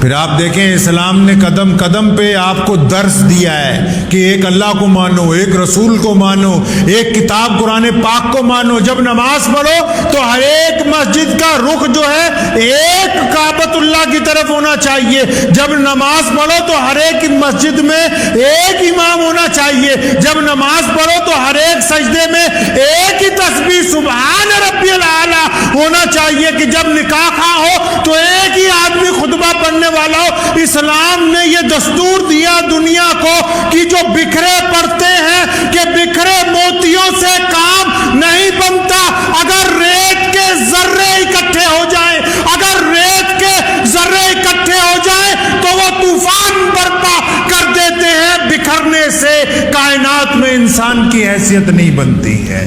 پھر آپ دیکھیں اسلام نے قدم قدم پہ آپ کو درس دیا ہے کہ ایک اللہ کو مانو، ایک رسول کو مانو، ایک کتاب قرآن پاک کو مانو۔ جب نماز پڑھو تو ہر ایک مسجد کا رخ جو ہے ایک کعبۃ اللہ کی طرف ہونا چاہیے۔ جب نماز پڑھو تو ہر ایک مسجد میں ایک امام ہونا چاہیے۔ جب نماز پڑھو تو ہر ایک سجدے میں ایک ہی تسبیح سبحان ربی الاعلی ہونا چاہیے کہ جب نکاح خواہ ہو تو ایک ہی آدمی خطبہ پڑھنے والا ہو۔ اسلام نے یہ دستور دیا دنیا کو کہ جو بکھرے پڑتے ہیں کہ بکھرے موتیوں سے کام نہیں بنتا۔ اگر ریت کے ذرے اکٹھے ہو جائیں، اگر ریت کے ذرے اکٹھے ہو جائیں تو وہ طوفان برپا کر دیتے ہیں۔ بکھرنے سے کائنات میں انسان کی حیثیت نہیں بنتی ہے۔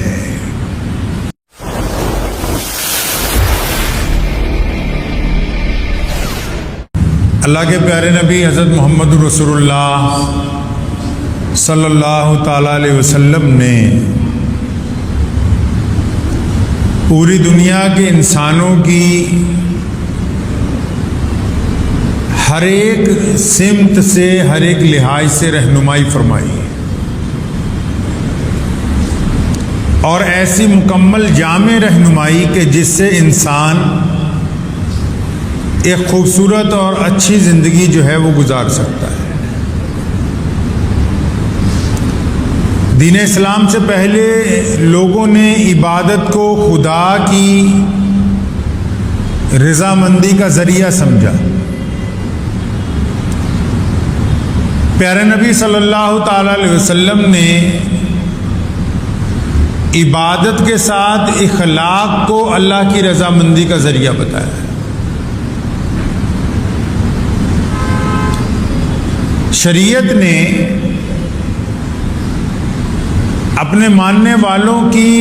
اللہ کے پیارے نبی حضرت محمد رسول اللہ صلی اللہ تعالیٰ علیہ وسلم نے پوری دنیا کے انسانوں کی ہر ایک سمت سے، ہر ایک لحاظ سے رہنمائی فرمائی اور ایسی مکمل جامع رہنمائی کہ جس سے انسان ایک خوبصورت اور اچھی زندگی جو ہے وہ گزار سکتا ہے۔ دین اسلام سے پہلے لوگوں نے عبادت کو خدا کی رضامندی کا ذریعہ سمجھا۔ پیارے نبی صلی اللہ تعالی علیہ وسلم نے عبادت کے ساتھ اخلاق کو اللہ کی رضامندی کا ذریعہ بتایا۔ شریعت نے اپنے ماننے والوں کی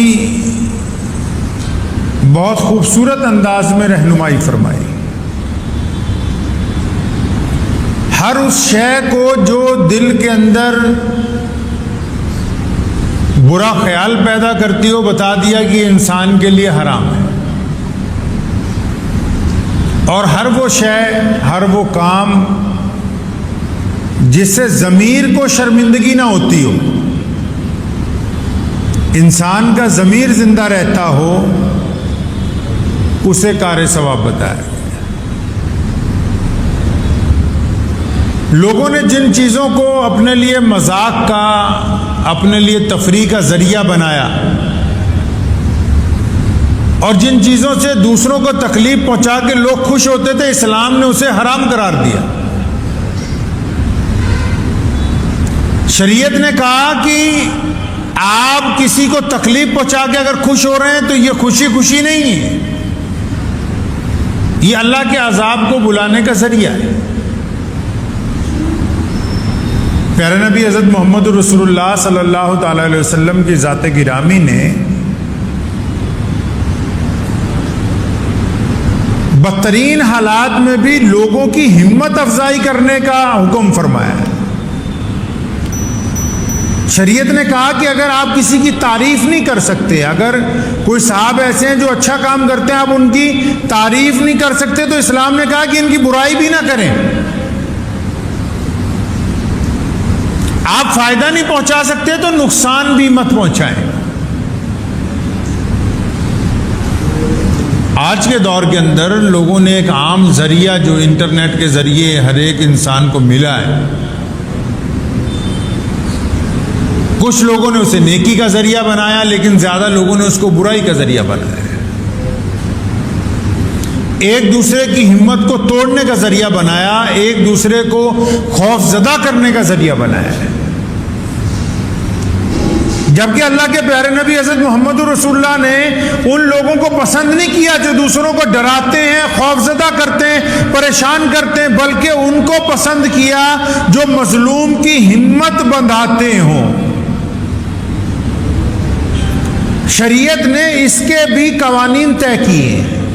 بہت خوبصورت انداز میں رہنمائی فرمائی۔ ہر اس شے کو جو دل کے اندر برا خیال پیدا کرتی ہو بتا دیا کہ یہ انسان کے لیے حرام ہے، اور ہر وہ شے، ہر وہ کام جس سے ضمیر کو شرمندگی نہ ہوتی ہو، انسان کا ضمیر زندہ رہتا ہو، اسے کار ثواب بتایا۔ لوگوں نے جن چیزوں کو اپنے لیے مذاق کا، اپنے لیے تفریح کا ذریعہ بنایا اور جن چیزوں سے دوسروں کو تکلیف پہنچا کے لوگ خوش ہوتے تھے، اسلام نے اسے حرام قرار دیا۔ شریعت نے کہا کہ آپ کسی کو تکلیف پہنچا کے اگر خوش ہو رہے ہیں تو یہ خوشی خوشی نہیں ہے، یہ اللہ کے عذاب کو بلانے کا ذریعہ ہے۔ پیارے نبی حضرت محمد رسول اللہ صلی اللہ تعالی علیہ وسلم کی ذات گرامی نے بدترین حالات میں بھی لوگوں کی ہمت افزائی کرنے کا حکم فرمایا ہے۔ شریعت نے کہا کہ اگر آپ کسی کی تعریف نہیں کر سکتے، اگر کوئی صاحب ایسے ہیں جو اچھا کام کرتے ہیں آپ ان کی تعریف نہیں کر سکتے، تو اسلام نے کہا کہ ان کی برائی بھی نہ کریں۔ آپ فائدہ نہیں پہنچا سکتے تو نقصان بھی مت پہنچائیں۔ آج کے دور کے اندر لوگوں نے ایک عام ذریعہ جو انٹرنیٹ کے ذریعے ہر ایک انسان کو ملا ہے، کچھ لوگوں نے اسے نیکی کا ذریعہ بنایا، لیکن زیادہ لوگوں نے اس کو برائی کا ذریعہ بنایا ہے۔ ایک دوسرے کی ہمت کو توڑنے کا ذریعہ بنایا، ایک دوسرے کو خوف زدہ کرنے کا ذریعہ بنایا ہے۔ جبکہ اللہ کے پیارے نبی حضرت محمد رسول اللہ نے ان لوگوں کو پسند نہیں کیا جو دوسروں کو ڈراتے ہیں، خوف زدہ کرتے ہیں، پریشان کرتے ہیں، بلکہ ان کو پسند کیا جو مظلوم کی ہمت بندھاتے ہوں۔ شریعت نے اس کے بھی قوانین طے کیے ہیں۔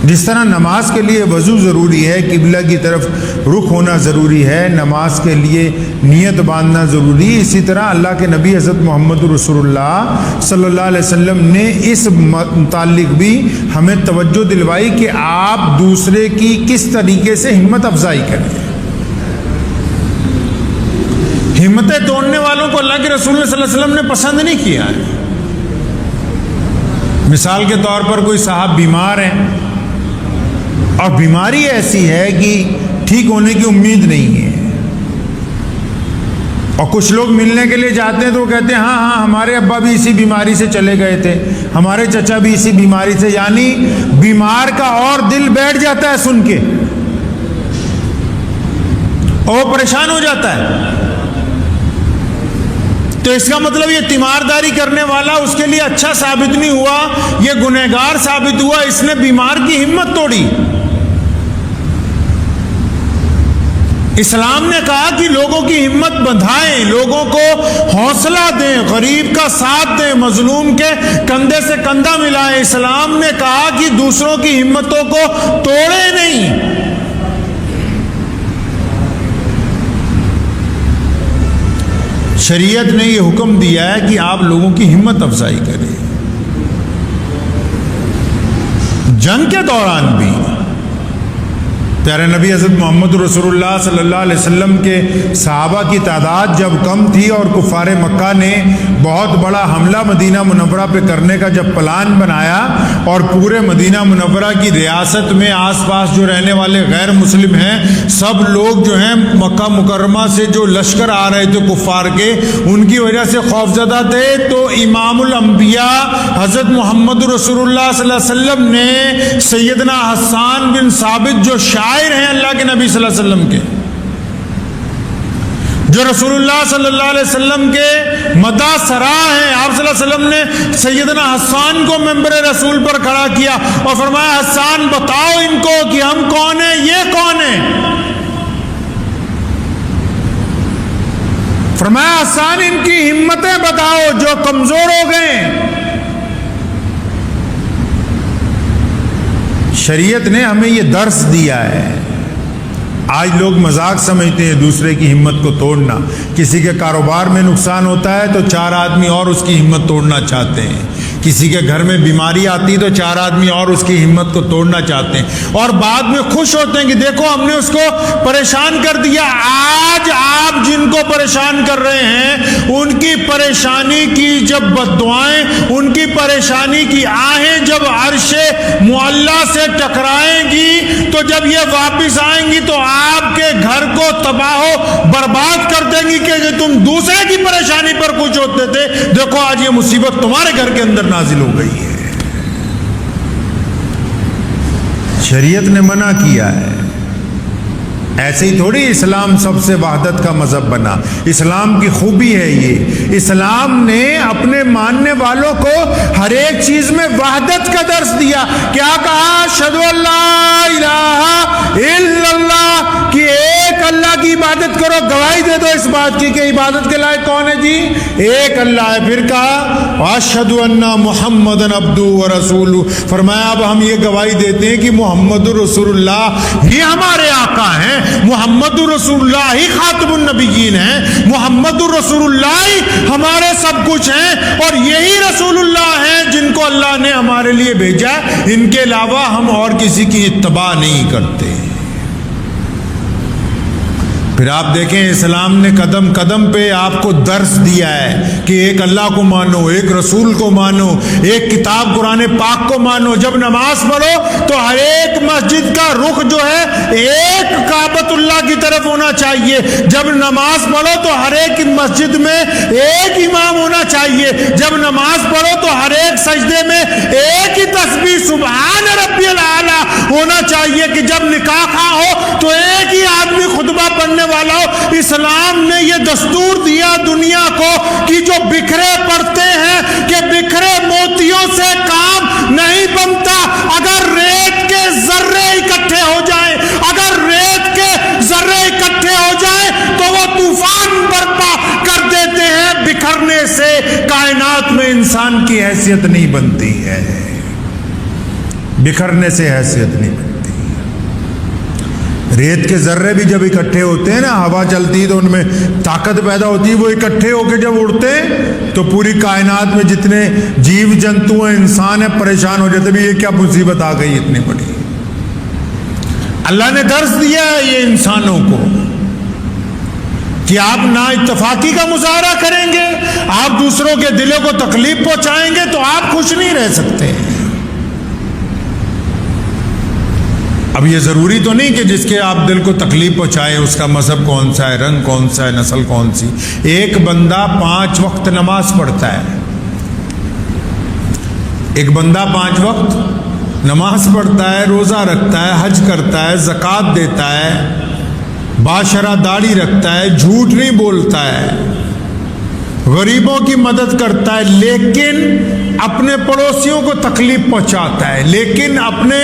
جس طرح نماز کے لیے وضو ضروری ہے، قبلہ کی طرف رخ ہونا ضروری ہے، نماز کے لیے نیت باندھنا ضروری ہے، اسی طرح اللہ کے نبی حضرت محمد رسول اللہ صلی اللہ علیہ وسلم نے اس متعلق بھی ہمیں توجہ دلوائی کہ آپ دوسرے کی کس طریقے سے ہمت افزائی کریں۔ ہمتیں توڑنے والوں کو اللہ کے رسول صلی اللہ علیہ وسلم نے پسند نہیں کیا ہے۔ مثال کے طور پر کوئی صاحب بیمار ہیں اور بیماری ایسی ہے کہ ٹھیک ہونے کی امید نہیں ہے، اور کچھ لوگ ملنے کے لیے جاتے ہیں تو وہ کہتے ہیں ہاں ہمارے ابا بھی اسی بیماری سے چلے گئے تھے، ہمارے چچا بھی اسی بیماری سے، یعنی بیمار کا اور دل بیٹھ جاتا ہے سن کے اور وہ پریشان ہو جاتا ہے۔ تو اس کا مطلب یہ تیمارداری کرنے والا اس کے لیے اچھا ثابت نہیں ہوا، یہ گنہگار ثابت ہوا، اس نے بیمار کی ہمت توڑی۔ اسلام نے کہا کہ لوگوں کی ہمت بندھائیں، لوگوں کو حوصلہ دیں، غریب کا ساتھ دیں، مظلوم کے کندھے سے کندھا ملائیں۔ اسلام نے کہا کہ دوسروں کی ہمتوں کو توڑے نہیں۔ شریعت نے یہ حکم دیا ہے کہ آپ لوگوں کی ہمت افزائی کریں۔ جنگ کے دوران بھی پیارے نبی حضرت محمد رسول اللہ صلی اللہ علیہ وسلم کے صحابہ کی تعداد جب کم تھی اور کفار مکہ نے بہت بڑا حملہ مدینہ منورہ پہ کرنے کا جب پلان بنایا اور پورے مدینہ منورہ کی ریاست میں آس پاس جو رہنے والے غیر مسلم ہیں سب لوگ جو ہیں مکہ مکرمہ سے جو لشکر آ رہے تھے کفار کے ان کی وجہ سے خوفزدہ تھے، تو امام الانبیاء حضرت محمد رسول اللہ صلی اللہ علیہ وسلم نے سیدنا حسان بن ثابت جو شاعر ہیں اللہ کے نبی صلی اللہ علیہ وسلم کے، جو رسول اللہ صلی اللہ علیہ وسلم کے مداح سرا ہیں، آپ صلی اللہ علیہ وسلم نے سیدنا حسان کو ممبر رسول پر کھڑا کیا اور فرمایا حسان بتاؤ ان کو کہ ہم کون ہیں، یہ کون ہیں؟ فرمایا حسان ان کی ہمتیں بتاؤ جو کمزور ہو گئے۔ شریعت نے ہمیں یہ درس دیا ہے۔ آج لوگ مذاق سمجھتے ہیں دوسرے کی ہمت کو توڑنا، کسی کے کاروبار میں نقصان ہوتا ہے تو 4 آدمی اور اس کی ہمت توڑنا چاہتے ہیں، کسی کے گھر میں بیماری آتی تو 4 آدمی اور اس کی ہمت کو توڑنا چاہتے ہیں اور بعد میں خوش ہوتے ہیں کہ دیکھو ہم نے اس کو پریشان کر دیا۔ آج آپ جن کو پریشان کر رہے ہیں ان کی پریشانی کی جب بددعائیں، ان کی پریشانی کی آہیں جب عرش معلیٰ سے ٹکرائیں گی تو جب یہ واپس آئیں گی تو آپ کے گھر کو تباہ و برباد کر دیں گی کہ تم دوسرے کی پریشانی پر خوش ہوتے تھے، دیکھو آج یہ مصیبت تمہارے گھر کے اندر نازل ہو گئی ہے۔ شریعت نے منع کیا ہے، ایسے ہی تھوڑی اسلام سب سے وحدت کا مذہب بنا۔ اسلام کی خوبی ہے یہ، اسلام نے اپنے ماننے والوں کو ہر ایک چیز میں وحدت کا درس دیا۔ کیا کہا؟ اشہدو ان لا الہ الا اللہ، کہ ایک اللہ کی عبادت کرو، گواہی دے دو اس بات کی کہ عبادت کے لائق کون ہے جی؟ ایک اللہ ہے۔ پھر کہا اشہدو ان محمدًا عبدہ ورسولہ، فرمایا اب ہم یہ گواہی دیتے ہیں کہ محمد رسول اللہ ہی ہمارے آقا ہیں، محمد رسول اللہ ہی خاتم النبیین ہیں، محمد رسول اللہ ہی ہمارے سب کچھ ہیں، اور یہی رسول اللہ ہیں جن کو اللہ نے ہمارے لیے بھیجا ہے، ان کے علاوہ ہم اور کسی کی اتباع نہیں کرتے۔ پھر آپ دیکھیں اسلام نے قدم قدم پہ آپ کو درس دیا ہے کہ ایک اللہ کو مانو، ایک رسول کو مانو، ایک کتاب قرآن پاک کو مانو۔ جب نماز پڑھو تو ہر ایک مسجد کا رخ جو ہے ایک کعبۃ اللہ کی طرف ہونا چاہیے۔ جب نماز پڑھو تو ہر ایک مسجد میں ایک امام ہونا چاہیے۔ جب نماز پڑھو تو ہر ایک سجدے میں ایک ہی تسبیح سبحان ربی الاعلیٰ ہونا چاہیے کہ جب نکاح خواہ ہو تو ایک ہی آدمی خطبہ پڑھنے والا ہو۔ اسلام نے یہ دستور دیا دنیا کو کہ جو بکھرے پڑتے ہیں کہ بکھرے موتیوں سے کام نہیں بنتا۔ اگر ریت کے ذرے اکٹھے ہو جائیں، اگر ریت کے ذرے اکٹھے ہو جائیں تو وہ طوفان برپا کر دیتے ہیں۔ بکھرنے سے کائنات میں انسان کی حیثیت نہیں بنتی ہے۔ بکھرنے سے حیثیت نہیں بنتی۔ ریت کے ذرے بھی جب اکٹھے ہوتے ہیں نا، ہوا چلتی ہے تو ان میں طاقت پیدا ہوتی ہے، وہ اکٹھے ہو کے جب اڑتے ہیں تو پوری کائنات میں جتنے جیو جنتو ہیں، انسان ہیں، پریشان ہو جاتے بھی یہ کیا مصیبت آ گئی اتنی بڑی۔ اللہ نے درس دیا ہے یہ انسانوں کو کہ آپ نا اتفاقی کا مظاہرہ کریں گے، آپ دوسروں کے دلوں کو تکلیف پہنچائیں گے تو آپ خوش نہیں رہ سکتے۔ اب یہ ضروری تو نہیں کہ جس کے آپ دل کو تکلیف پہنچائیں اس کا مذہب کون سا ہے، رنگ کون سا ہے، نسل کون سی۔ ایک بندہ 5 وقت نماز پڑھتا ہے، ایک بندہ 5 وقت نماز پڑھتا ہے، روزہ رکھتا ہے، حج کرتا ہے، زکوٰۃ دیتا ہے، باشرہ داڑھی رکھتا ہے، جھوٹ نہیں بولتا ہے، غریبوں کی مدد کرتا ہے، لیکن اپنے پڑوسیوں کو تکلیف پہنچاتا ہے، لیکن اپنے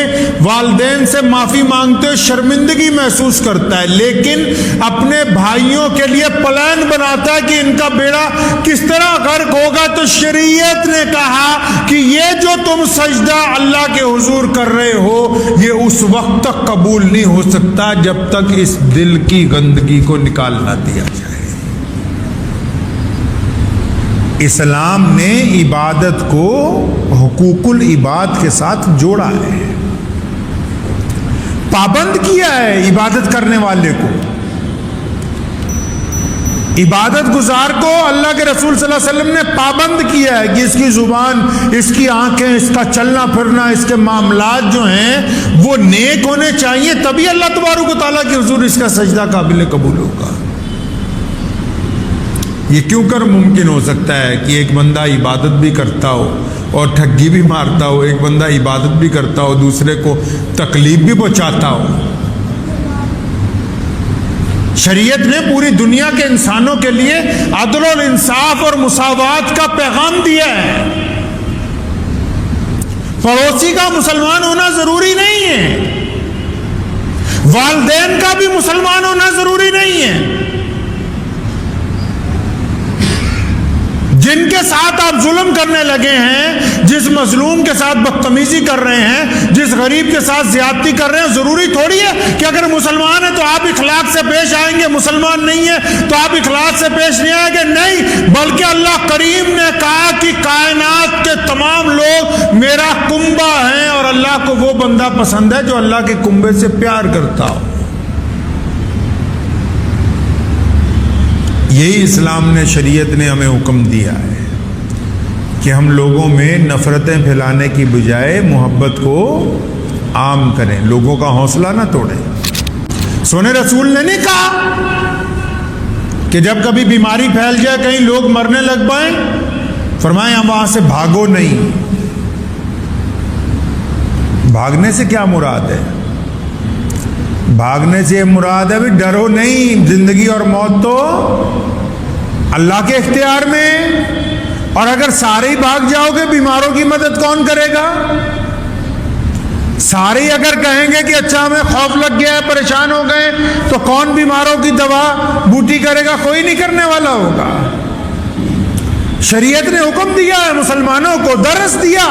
والدین سے معافی مانگتے ہوئے شرمندگی محسوس کرتا ہے، لیکن اپنے بھائیوں کے لیے پلان بناتا ہے کہ ان کا بیڑا کس طرح غرق ہوگا۔ تو شریعت نے کہا کہ یہ جو تم سجدہ اللہ کے حضور کر رہے ہو یہ اس وقت تک قبول نہیں ہو سکتا جب تک اس دل کی گندگی کو نکال نہ دیا جائے۔ اسلام نے عبادت کو حقوق العباد کے ساتھ جوڑا ہے، پابند کیا ہے عبادت کرنے والے کو، عبادت گزار کو اللہ کے رسول صلی اللہ علیہ وسلم نے پابند کیا ہے کہ اس کی زبان، اس کی آنکھیں، اس کا چلنا پھرنا، اس کے معاملات جو ہیں وہ نیک ہونے چاہیے، تبھی اللہ تبارک و تعالیٰ کے حضور اس کا سجدہ قابل قبول ہوگا۔ یہ کیوں کر ممکن ہو سکتا ہے کہ ایک بندہ عبادت بھی کرتا ہو اور ٹھگی بھی مارتا ہو، ایک بندہ عبادت بھی کرتا ہو دوسرے کو تکلیف بھی پہنچاتا ہو؟ شریعت نے پوری دنیا کے انسانوں کے لیے عدل و انصاف اور مساوات کا پیغام دیا ہے۔ پڑوسی کا مسلمان ہونا ضروری نہیں ہے، والدین کا بھی مسلمان ہونا ضروری نہیں ہے۔ جن کے ساتھ آپ ظلم کرنے لگے ہیں، جس مظلوم کے ساتھ بدتمیزی کر رہے ہیں، جس غریب کے ساتھ زیادتی کر رہے ہیں، ضروری تھوڑی ہے کہ اگر مسلمان ہے تو آپ اخلاق سے پیش آئیں گے، مسلمان نہیں ہے تو آپ اخلاق سے پیش نہیں آئیں گے، نہیں، بلکہ اللہ کریم نے کہا کہ کائنات کے تمام لوگ میرا کنبہ ہیں، اور اللہ کو وہ بندہ پسند ہے جو اللہ کے کنبے سے پیار کرتا ہو۔ یہی اسلام نے، شریعت نے ہمیں حکم دیا ہے کہ ہم لوگوں میں نفرتیں پھیلانے کی بجائے محبت کو عام کریں، لوگوں کا حوصلہ نہ توڑیں۔ سونے رسول نے نہیں کہا کہ جب کبھی بیماری پھیل جائے، کہیں لوگ مرنے لگ پائیں، فرمائیں ہم وہاں سے بھاگو نہیں۔ بھاگنے سے کیا مراد ہے؟ بھاگنے سے یہ مراد ہے بھی ڈرو نہیں، زندگی اور موت تو اللہ کے اختیار میں، اور اگر سارے ہی بھاگ جاؤ گے بیماروں کی مدد کون کرے گا؟ سارے ہی اگر کہیں گے کہ اچھا ہمیں خوف لگ گیا ہے، پریشان ہو گئے، تو کون بیماروں کی دوا بوٹی کرے گا؟ کوئی نہیں کرنے والا ہوگا۔ شریعت نے حکم دیا ہے، مسلمانوں کو درس دیا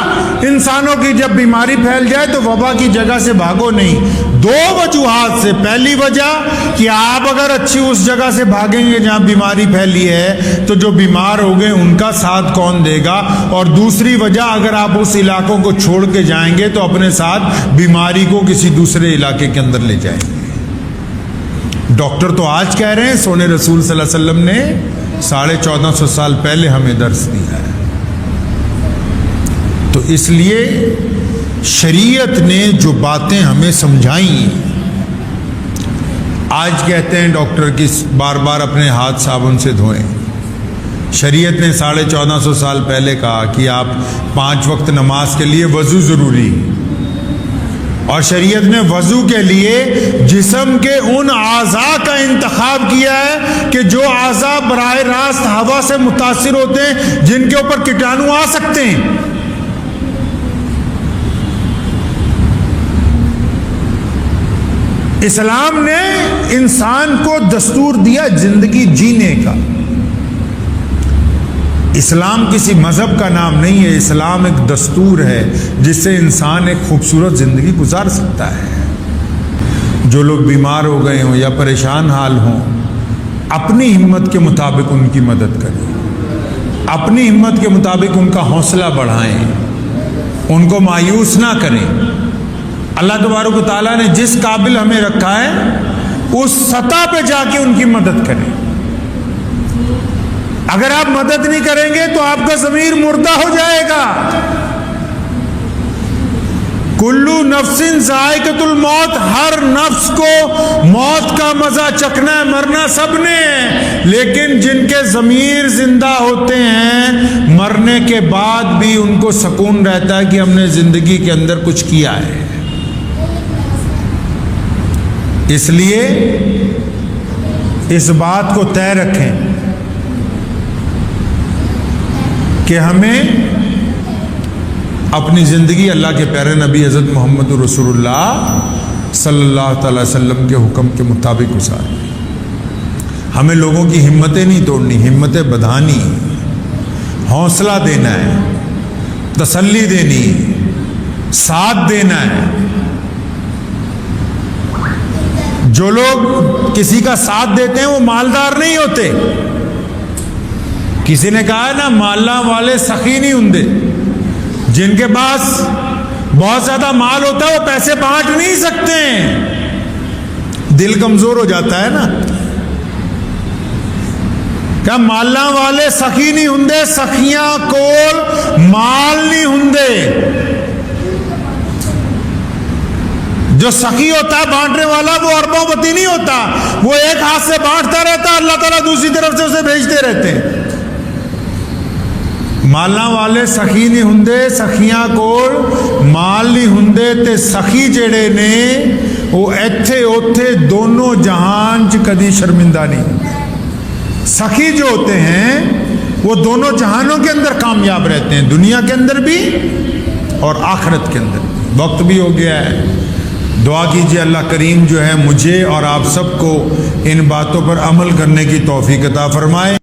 انسانوں کی، جب بیماری پھیل جائے تو وبا کی جگہ سے بھاگو نہیں۔ 2 وجوہات سے، پہلی وجہ کہ آپ اگر اچھی اس جگہ سے بھاگیں گے جہاں بیماری پھیلی ہے تو جو بیمار ہو گئے ان کا ساتھ کون دے گا، اور دوسری وجہ اگر آپ اس علاقوں کو چھوڑ کے جائیں گے تو اپنے ساتھ بیماری کو کسی دوسرے علاقے کے اندر لے جائیں گے۔ ڈاکٹر تو آج کہہ رہے ہیں، سونے رسول صلی اللہ علیہ وسلم نے 1450 سال پہلے ہمیں درس دیا ہے۔ تو اس لیے شریعت نے جو باتیں ہمیں سمجھائیں، آج کہتے ہیں ڈاکٹر کی بار بار اپنے ہاتھ صابن سے دھوئیں، شریعت نے 1450 سال پہلے کہا کہ آپ 5 وقت نماز کے لیے وضو ضروری، اور شریعت نے وضو کے لیے جسم کے ان اعضاء کا انتخاب کیا ہے کہ جو اعضاء براہ راست ہوا سے متاثر ہوتے ہیں، جن کے اوپر کیٹانو آ سکتے ہیں۔ اسلام نے انسان کو دستور دیا زندگی جینے کا۔ اسلام کسی مذہب کا نام نہیں ہے، اسلام ایک دستور ہے جس سے انسان ایک خوبصورت زندگی گزار سکتا ہے۔ جو لوگ بیمار ہو گئے ہوں یا پریشان حال ہوں، اپنی ہمت کے مطابق ان کی مدد کریں، اپنی ہمت کے مطابق ان کا حوصلہ بڑھائیں، ان کو مایوس نہ کریں۔ اللہ تبارک و تعالیٰ نے جس قابل ہمیں رکھا ہے اس سطح پہ جا کے ان کی مدد کریں۔ اگر آپ مدد نہیں کریں گے تو آپ کا ضمیر مردہ ہو جائے گا۔ کلو نفس ذائقۃ الموت، ہر نفس کو موت کا مزہ چکھنا ہے، مرنا سب نے ہے، لیکن جن کے ضمیر زندہ ہوتے ہیں مرنے کے بعد بھی ان کو سکون رہتا ہے کہ ہم نے زندگی کے اندر کچھ کیا ہے۔ اس لیے اس بات کو طے رکھیں کہ ہمیں اپنی زندگی اللہ کے پیارے نبی حضرت محمد رسول اللہ صلی اللہ تعالی وسلم کے حکم کے مطابق گزارنی۔ ہمیں لوگوں کی ہمتیں نہیں توڑنی، ہمتیں بڑھانی، حوصلہ دینا ہے، تسلی دینی، ساتھ دینا ہے۔ جو لوگ کسی کا ساتھ دیتے ہیں وہ مالدار نہیں ہوتے۔ کسی نے کہا ہے نا، مالا والے سخی نہیں ہوندے۔ جن کے پاس بہت زیادہ مال ہوتا ہے وہ پیسے بانٹ نہیں سکتے ہیں، دل کمزور ہو جاتا ہے نا۔ کہ مالا والے سخی نہیں ہوندے، سخیاں کول مال نہیں ہوندے۔ جو سخی ہوتا ہے بانٹنے والا وہ اربوں پتی نہیں ہوتا، وہ ایک ہاتھ سے بانٹتا رہتا، اللہ تعالیٰ دوسری طرف سے اسے بھیجتے رہتے ہیں۔ مالا والے سخی نہیں ہوندے، سخیاں کول مال نہیں ہوندے، تے سخی جڑے نے وہ ایتھے اوتھے دونوں جہان چ کدی شرمندہ نہیں ہوندے۔ سخی جو ہوتے ہیں وہ دونوں جہانوں کے اندر کامیاب رہتے ہیں، دنیا کے اندر بھی اور آخرت کے اندر بھی۔ وقت بھی ہو گیا ہے، دعا کیجیے اللہ کریم جو ہے مجھے اور آپ سب کو ان باتوں پر عمل کرنے کی توفیق عطا فرمائے۔